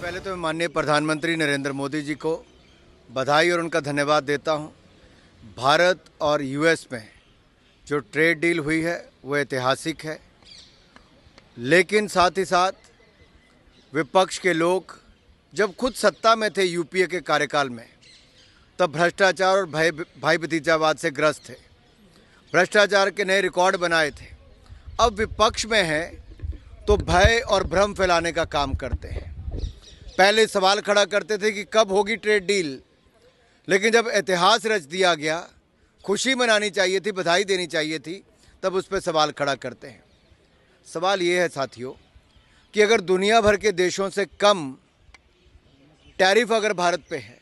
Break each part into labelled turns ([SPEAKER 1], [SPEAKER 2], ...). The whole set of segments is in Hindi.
[SPEAKER 1] पहले तो मैं माननीय प्रधानमंत्री नरेंद्र मोदी जी को बधाई और उनका धन्यवाद देता हूं। भारत और यूएस में जो ट्रेड डील हुई है वो ऐतिहासिक है, लेकिन साथ ही साथ विपक्ष के लोग जब खुद सत्ता में थे यूपीए के कार्यकाल में, तब भ्रष्टाचार और भाई भतीजावाद से ग्रस्त थे, भ्रष्टाचार के नए रिकॉर्ड बनाए थे। अब विपक्ष में हैं तो भय और भ्रम फैलाने का काम करते हैं। पहले सवाल खड़ा करते थे कि कब होगी ट्रेड डील, लेकिन जब इतिहास रच दिया गया, खुशी मनानी चाहिए थी, बधाई देनी चाहिए थी, तब उस पर सवाल खड़ा करते हैं। सवाल ये है साथियों कि अगर दुनिया भर के देशों से कम टैरिफ अगर भारत पे है,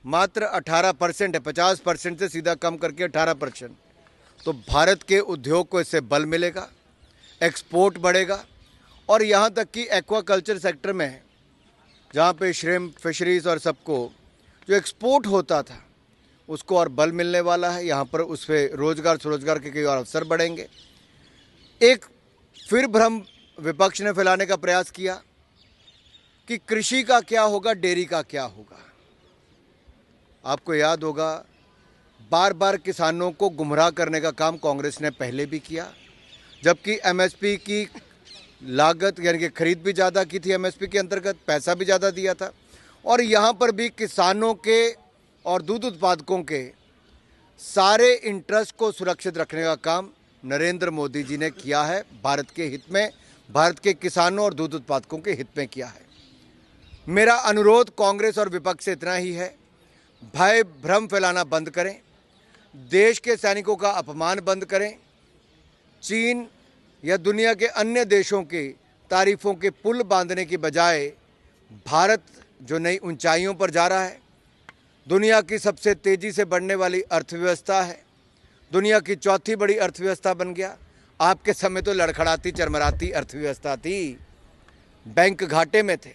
[SPEAKER 1] मात्र 18% है, 50% से सीधा कम करके 18%, तो भारत के उद्योग को इससे बल मिलेगा, एक्सपोर्ट बढ़ेगा। और यहाँ तक कि एक्वाकल्चर सेक्टर में, जहाँ पे श्रिम्प फिशरीज़ और सबको जो एक्सपोर्ट होता था, उसको और बल मिलने वाला है। यहाँ पर उस पर रोज़गार स्वरोजगार के कई और अवसर बढ़ेंगे। एक फिर भ्रम विपक्ष ने फैलाने का प्रयास किया कि कृषि का क्या होगा, डेयरी का क्या होगा। आपको याद होगा, बार बार किसानों को गुमराह करने का काम कांग्रेस ने पहले भी किया, जबकि एमएसपी की लागत यानी कि खरीद भी ज़्यादा की थी, एमएसपी के अंतर्गत पैसा भी ज़्यादा दिया था। और यहाँ पर भी किसानों के और दूध उत्पादकों के सारे इंटरेस्ट को सुरक्षित रखने का काम नरेंद्र मोदी जी ने किया है। भारत के हित में, भारत के किसानों और दूध उत्पादकों के हित में किया है। मेरा अनुरोध कांग्रेस और विपक्ष से इतना ही है, भय भ्रम फैलाना बंद करें, देश के सैनिकों का अपमान बंद करें। चीन या दुनिया के अन्य देशों के तारीफों के पुल बांधने की बजाय भारत जो नई ऊंचाइयों पर जा रहा है, दुनिया की सबसे तेज़ी से बढ़ने वाली अर्थव्यवस्था है, दुनिया की चौथी बड़ी अर्थव्यवस्था बन गया। आपके समय तो लड़खड़ाती चरमराती अर्थव्यवस्था थी, बैंक घाटे में थे,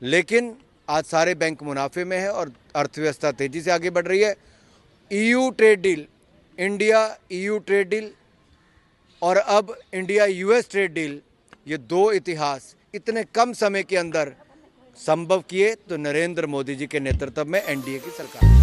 [SPEAKER 1] लेकिन आज सारे बैंक मुनाफे में है और अर्थव्यवस्था तेज़ी से आगे बढ़ रही है। EU trade deal, India EU trade deal और अब इंडिया यूएस ट्रेड डील, ये दो इतिहास इतने कम समय के अंदर संभव किए तो नरेंद्र मोदी जी के नेतृत्व में एनडीए की सरकार।